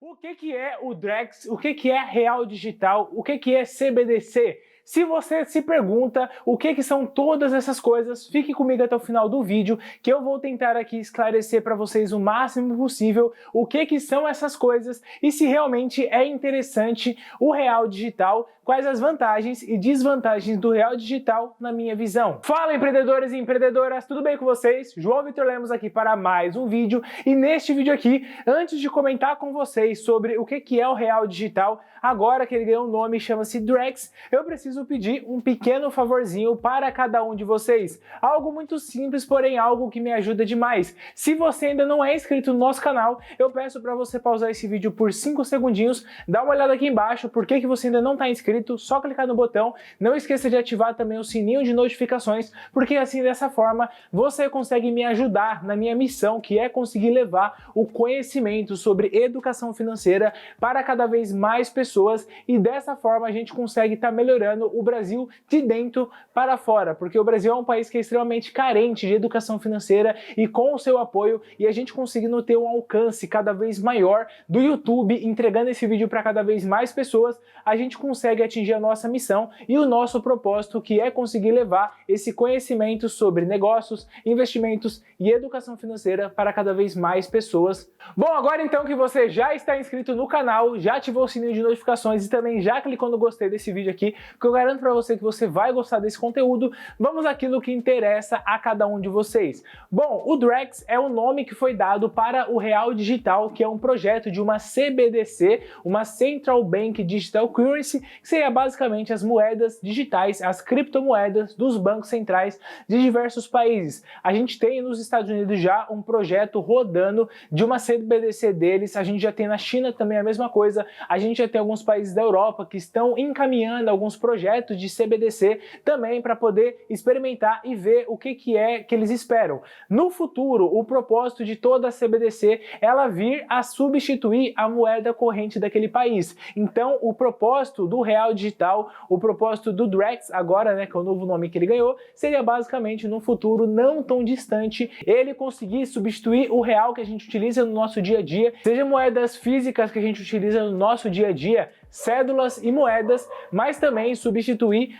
O que é o Drex? O que é Real Digital? O que é CBDC? Se você se pergunta o que são todas essas coisas, fique comigo até o final do vídeo que eu vou tentar aqui esclarecer para vocês o máximo possível o que são essas coisas e se realmente é interessante o Real Digital, quais as vantagens e desvantagens do Real Digital na minha visão. Fala empreendedores e empreendedoras, tudo bem com vocês? João Vitor Lemos aqui para mais um vídeo e neste vídeo aqui, antes de comentar com vocês sobre o que é o Real Digital, agora que ele ganhou um nome chama-se Drex, eu preciso pedir um pequeno favorzinho para cada um de vocês. Algo muito simples, porém algo que me ajuda demais. Se você ainda não é inscrito no nosso canal, eu peço para você pausar esse vídeo por 5 segundinhos, dá uma olhada aqui embaixo, por que você ainda não está inscrito, só clicar no botão, não esqueça de ativar também o sininho de notificações, porque assim dessa forma você consegue me ajudar na minha missão, que é conseguir levar o conhecimento sobre educação financeira para cada vez mais pessoas e dessa forma a gente consegue estar melhorando o Brasil de dentro para fora, porque o Brasil é um país que é extremamente carente de educação financeira e com o seu apoio e a gente conseguindo ter um alcance cada vez maior do YouTube, entregando esse vídeo para cada vez mais pessoas, a gente consegue atingir a nossa missão e o nosso propósito, que é conseguir levar esse conhecimento sobre negócios, investimentos e educação financeira para cada vez mais pessoas. Bom, agora então que você já está inscrito no canal, já ativou o sininho de notificações e também já clicou no gostei desse vídeo aqui, que eu garanto para você que você vai gostar desse conteúdo, vamos àquilo que interessa a cada um de vocês. Bom, o Drex é o nome que foi dado para o Real Digital, que é um projeto de uma CBDC, uma Central Bank Digital Currency, que seria basicamente as moedas digitais, as criptomoedas dos bancos centrais de diversos países. A gente tem nos Estados Unidos já um projeto rodando de uma CBDC deles, a gente já tem na China também a mesma coisa, a gente já tem alguns países da Europa que estão encaminhando alguns projetos de CBDC também para poder experimentar e ver o que é que eles esperam. No futuro, o propósito de toda a CBDC é ela vir a substituir a moeda corrente daquele país. Então, o propósito do Real Digital, o propósito do Drex, agora, né, que é o novo nome que ele ganhou, seria basicamente, no futuro não tão distante, ele conseguir substituir o real que a gente utiliza no nosso dia a dia, seja moedas físicas que a gente utiliza no nosso dia a dia, cédulas e moedas, mas também substituir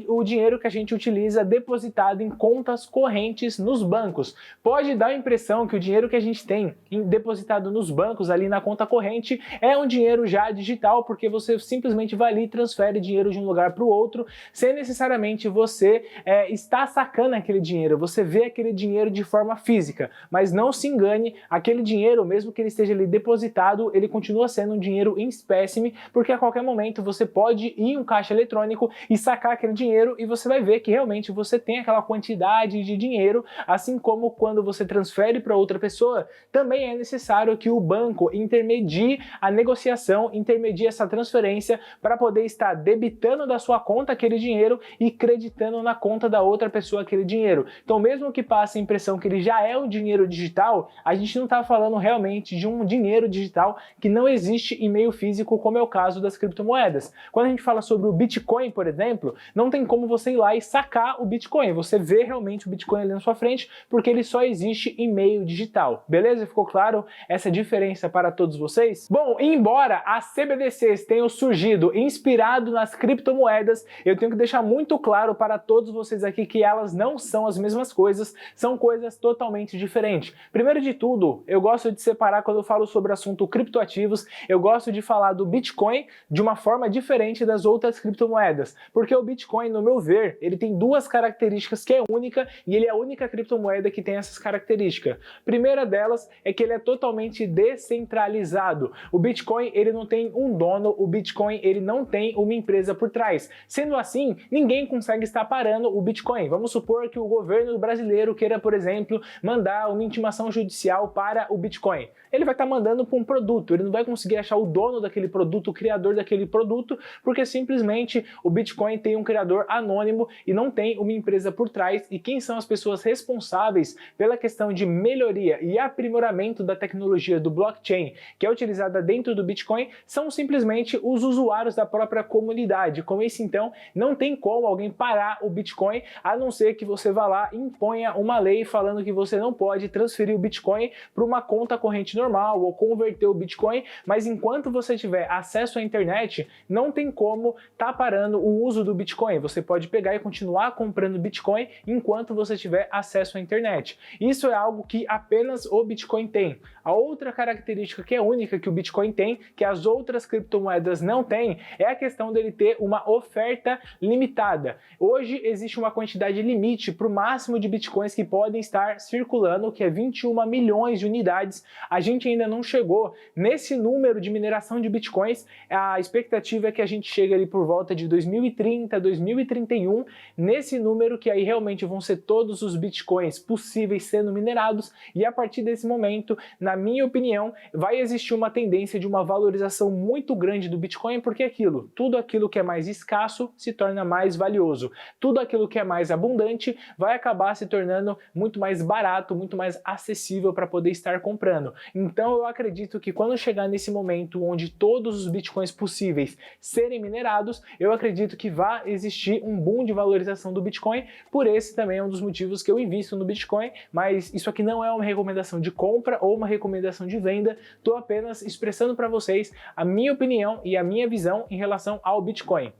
o dinheiro que a gente utiliza depositado em contas correntes nos bancos. Pode dar a impressão que o dinheiro que a gente tem depositado nos bancos, ali na conta corrente, é um dinheiro já digital, porque você simplesmente vai ali e transfere dinheiro de um lugar para o outro, sem necessariamente você estar sacando aquele dinheiro, você vê aquele dinheiro de forma física, mas não se engane, aquele dinheiro, mesmo que ele esteja ali depositado, ele continua sendo um dinheiro em espécime, porque a qualquer momento você pode ir em um caixa eletrônico e sacar aquele dinheiro e você vai ver que realmente você tem aquela quantidade de dinheiro, assim como quando você transfere para outra pessoa, também é necessário que o banco intermedie a negociação, intermedie essa transferência para poder estar debitando da sua conta aquele dinheiro e creditando na conta da outra pessoa aquele dinheiro. Então, mesmo que passe a impressão que ele já é um dinheiro digital, a gente não está falando realmente de um dinheiro digital que não existe em meio físico, como é o caso das criptomoedas. Quando a gente fala sobre o Bitcoin, por exemplo, não tem como você ir lá e sacar o Bitcoin. Você vê realmente o Bitcoin ali na sua frente, porque ele só existe em meio digital. Beleza? Ficou claro essa diferença para todos vocês? Bom, embora as CBDCs tenham surgido inspirado nas criptomoedas, eu tenho que deixar muito claro para todos vocês aqui que elas não são as mesmas coisas, são coisas totalmente diferentes. Primeiro de tudo, eu gosto de separar, quando eu falo sobre o assunto criptoativos, eu gosto de falar do Bitcoin de uma forma diferente das outras criptomoedas, porque o Bitcoin, no meu ver, ele tem duas características que é única e ele é a única criptomoeda que tem essas características. Primeira delas é que ele é totalmente descentralizado. O Bitcoin, ele não tem um dono, o Bitcoin, ele não tem uma empresa por trás. Sendo assim, ninguém consegue estar parando o Bitcoin. Vamos supor que o governo brasileiro queira, por exemplo, mandar uma intimação judicial para o Bitcoin. Ele vai estar mandando para um produto, ele não vai conseguir achar o dono daquele produto, o criador criador daquele produto, porque simplesmente o Bitcoin tem um criador anônimo e não tem uma empresa por trás. E quem são as pessoas responsáveis pela questão de melhoria e aprimoramento da tecnologia do blockchain que é utilizada dentro do Bitcoin são simplesmente os usuários da própria comunidade. Com isso, então, não tem como alguém parar o Bitcoin, a não ser que você vá lá e imponha uma lei falando que você não pode transferir o Bitcoin para uma conta corrente normal ou converter o Bitcoin, mas enquanto você tiver acesso à internet, não tem como tá parando o uso do Bitcoin. Você pode pegar e continuar comprando Bitcoin enquanto você tiver acesso à internet. Isso é algo que apenas o Bitcoin tem. A outra característica que é única que o Bitcoin tem, que as outras criptomoedas não têm, é a questão dele ter uma oferta limitada. Hoje existe uma quantidade limite para o máximo de Bitcoins que podem estar circulando, que é 21 milhões de unidades. A gente ainda não chegou nesse número de mineração de Bitcoins. A expectativa é que a gente chegue ali por volta de 2030, 2031, nesse número que aí realmente vão ser todos os Bitcoins possíveis sendo minerados, e a partir desse momento, na minha opinião, vai existir uma tendência de uma valorização muito grande do Bitcoin, porque tudo aquilo que é mais escasso se torna mais valioso. Tudo aquilo que é mais abundante vai acabar se tornando muito mais barato, muito mais acessível para poder estar comprando. Então eu acredito que quando chegar nesse momento onde todos os Bitcoins possíveis serem minerados, eu acredito que vai existir um boom de valorização do Bitcoin. Por esse também é um dos motivos que eu invisto no Bitcoin, mas isso aqui não é uma recomendação de compra ou uma recomendação de venda, estou apenas expressando para vocês a minha opinião e a minha visão em relação ao Bitcoin.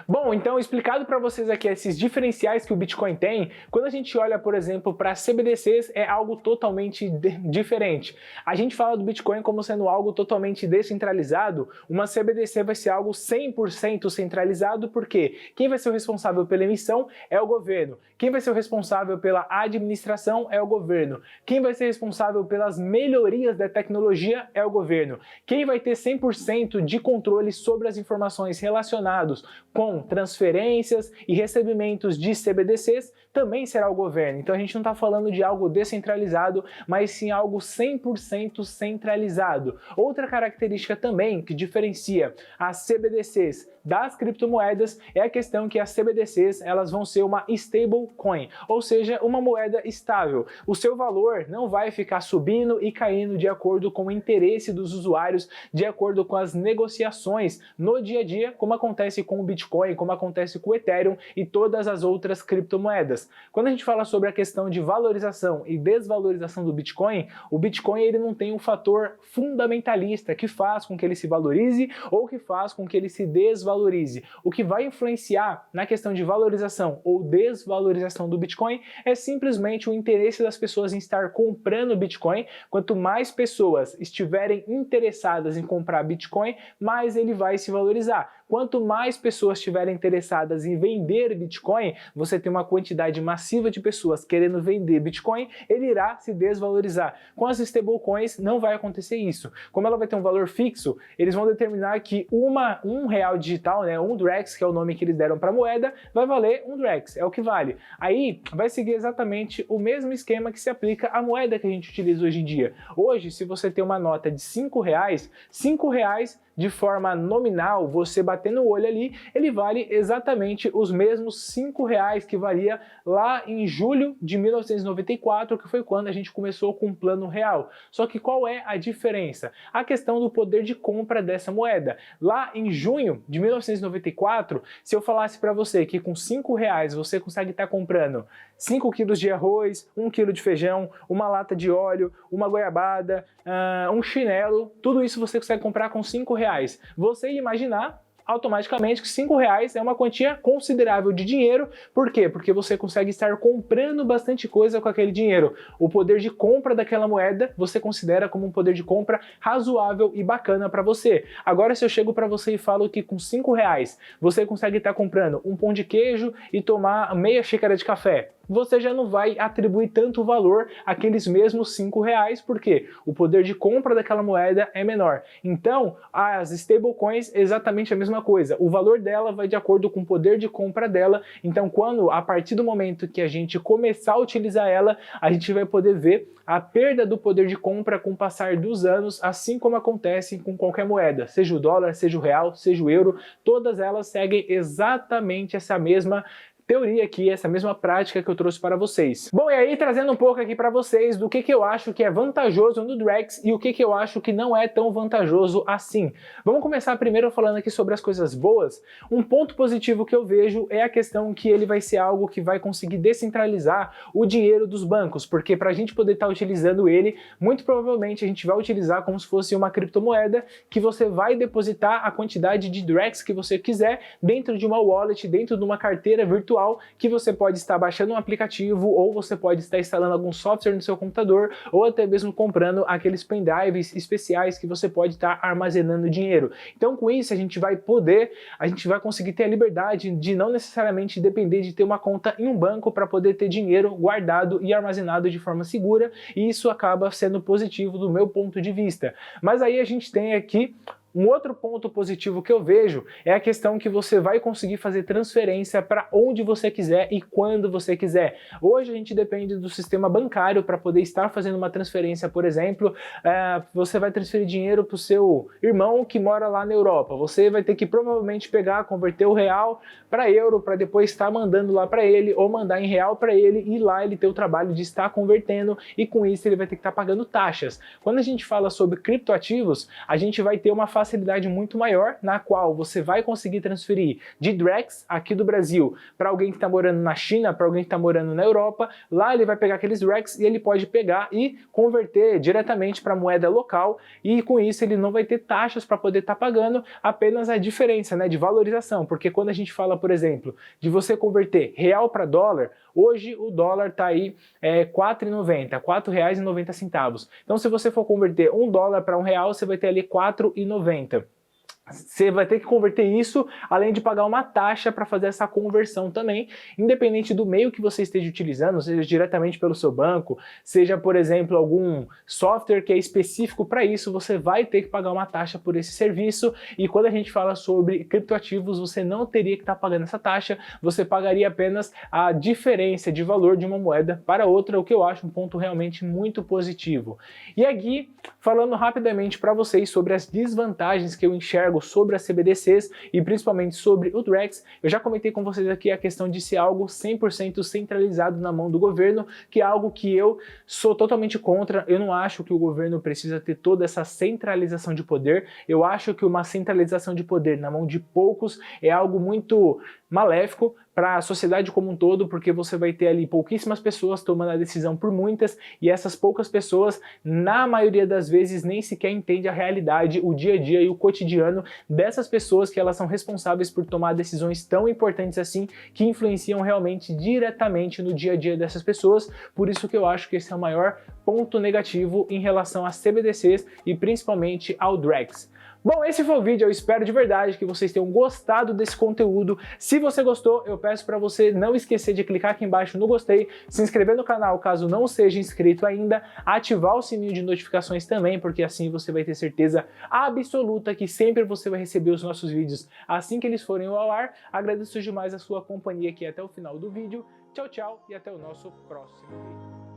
Bom, então explicado para vocês aqui esses diferenciais que o Bitcoin tem, quando a gente olha, por exemplo, para CBDCs é algo totalmente diferente. A gente fala do Bitcoin como sendo algo totalmente descentralizado, uma CBDC vai ser algo 100% centralizado, porque quem vai ser o responsável pela emissão é o governo, quem vai ser o responsável pela administração é o governo, quem vai ser responsável pelas melhorias da tecnologia é o governo, quem vai ter 100% de controle sobre as informações relacionadas com transferências e recebimentos de CBDCs também será o governo. Então a gente não está falando de algo descentralizado, mas sim algo 100% centralizado. Outra característica também que diferencia as CBDCs das criptomoedas é a questão que as CBDCs elas vão ser uma stablecoin, ou seja, uma moeda estável. O seu valor não vai ficar subindo e caindo de acordo com o interesse dos usuários, de acordo com as negociações no dia a dia, como acontece com o Bitcoin, como acontece com o Ethereum e todas as outras criptomoedas. Quando a gente fala sobre a questão de valorização e desvalorização do Bitcoin, o Bitcoin ele não tem um fator fundamentalista que faz com que ele se valorize ou que faz com que ele se desvalorize. O que vai influenciar na questão de valorização ou desvalorização do Bitcoin é simplesmente o interesse das pessoas em estar comprando Bitcoin. Quanto mais pessoas estiverem interessadas em comprar Bitcoin, mais ele vai se valorizar. Quanto mais pessoas estiverem interessadas em vender Bitcoin, você tem uma quantidade massiva de pessoas querendo vender Bitcoin, ele irá se desvalorizar. Com as stablecoins não vai acontecer isso. Como ela vai ter um valor fixo, eles vão determinar que um real digital, né, um Drex, que é o nome que eles deram para a moeda, vai valer um Drex, é o que vale. Aí vai seguir exatamente o mesmo esquema que se aplica à moeda que a gente utiliza hoje em dia. Hoje, se você tem uma nota de R$5 de forma nominal, você batendo o olho ali, ele vale exatamente os mesmos R$5 que valia lá em julho de 1994, que foi quando a gente começou com o plano real. Só que qual é a diferença? A questão do poder de compra dessa moeda. Lá em junho de 1994, se eu falasse para você que com R$5 você consegue estar comprando 5 quilos de arroz, 1 quilo de feijão, uma lata de óleo, uma goiabada, um chinelo, tudo isso você consegue comprar com R$5. Você ia imaginar automaticamente que R$5 é uma quantia considerável de dinheiro. Por quê? Porque você consegue estar comprando bastante coisa com aquele dinheiro. O poder de compra daquela moeda você considera como um poder de compra razoável e bacana para você. Agora, se eu chego para você e falo que com R$5 você consegue estar comprando um pão de queijo e tomar meia xícara de café, você já não vai atribuir tanto valor àqueles mesmos R$ 5, porque o poder de compra daquela moeda é menor. Então, as stablecoins é exatamente a mesma coisa. O valor dela vai de acordo com o poder de compra dela. Então, a partir do momento que a gente começar a utilizar ela, a gente vai poder ver a perda do poder de compra com o passar dos anos, assim como acontece com qualquer moeda, seja o dólar, seja o real, seja o euro, todas elas seguem exatamente essa mesma teoria aqui, essa mesma prática que eu trouxe para vocês. Bom, e aí trazendo um pouco aqui para vocês do que eu acho que é vantajoso no Drex e o que eu acho que não é tão vantajoso assim. Vamos começar primeiro falando aqui sobre as coisas boas. Um ponto positivo que eu vejo é a questão que ele vai ser algo que vai conseguir descentralizar o dinheiro dos bancos, porque para a gente poder estar utilizando ele, muito provavelmente a gente vai utilizar como se fosse uma criptomoeda que você vai depositar a quantidade de Drex que você quiser dentro de uma wallet, dentro de uma carteira virtual que você pode estar baixando um aplicativo, ou você pode estar instalando algum software no seu computador, ou até mesmo comprando aqueles pendrives especiais que você pode estar armazenando dinheiro. Então com isso a gente vai conseguir ter a liberdade de não necessariamente depender de ter uma conta em um banco para poder ter dinheiro guardado e armazenado de forma segura, e isso acaba sendo positivo do meu ponto de vista. Mas aí a gente tem aqui um outro ponto positivo que eu vejo é a questão que você vai conseguir fazer transferência para onde você quiser e quando você quiser. Hoje a gente depende do sistema bancário para poder estar fazendo uma transferência, por exemplo, você vai transferir dinheiro para o seu irmão que mora lá na Europa. Você vai ter que provavelmente converter o real para euro, para depois estar mandando lá para ele, ou mandar em real para ele, e lá ele ter o trabalho de estar convertendo, e com isso ele vai ter que estar pagando taxas. Quando a gente fala sobre criptoativos, a gente vai ter uma facilidade muito maior, na qual você vai conseguir transferir de Drex aqui do Brasil para alguém que está morando na China, para alguém que está morando na Europa. Lá ele vai pegar aqueles Drex e ele pode pegar e converter diretamente para moeda local, e com isso ele não vai ter taxas para poder estar pagando, apenas a diferença, né, de valorização, porque quando a gente fala, por exemplo, de você converter real para dólar, hoje o dólar está aí R$ 4,90, R$ 4,90. Então se você for converter $1 para R$ 1, você vai ter ali R$ 4,90. Você vai ter que converter isso, além de pagar uma taxa para fazer essa conversão também, independente do meio que você esteja utilizando, seja diretamente pelo seu banco, seja, por exemplo, algum software que é específico para isso, você vai ter que pagar uma taxa por esse serviço. E quando a gente fala sobre criptoativos, você não teria que estar pagando essa taxa, você pagaria apenas a diferença de valor de uma moeda para outra, o que eu acho um ponto realmente muito positivo. E aqui, falando rapidamente para vocês sobre as desvantagens que eu enxergo sobre as CBDCs e principalmente sobre o Drex, eu já comentei com vocês aqui a questão de ser algo 100% centralizado na mão do governo, que é algo que eu sou totalmente contra. Eu não acho que o governo precisa ter toda essa centralização de poder. Eu acho que uma centralização de poder na mão de poucos é algo muito maléfico para a sociedade como um todo, porque você vai ter ali pouquíssimas pessoas tomando a decisão por muitas, e essas poucas pessoas, na maioria das vezes, nem sequer entendem a realidade, o dia a dia e o cotidiano dessas pessoas, que elas são responsáveis por tomar decisões tão importantes assim, que influenciam realmente diretamente no dia a dia dessas pessoas. Por isso que eu acho que esse é o maior ponto negativo em relação às CBDCs e principalmente ao Drex. Bom, esse foi o vídeo, eu espero de verdade que vocês tenham gostado desse conteúdo. Se você gostou, eu peço para você não esquecer de clicar aqui embaixo no gostei, se inscrever no canal caso não seja inscrito ainda, ativar o sininho de notificações também, porque assim você vai ter certeza absoluta que sempre você vai receber os nossos vídeos assim que eles forem ao ar. Agradeço demais a sua companhia aqui até o final do vídeo. Tchau, tchau e até o nosso próximo vídeo.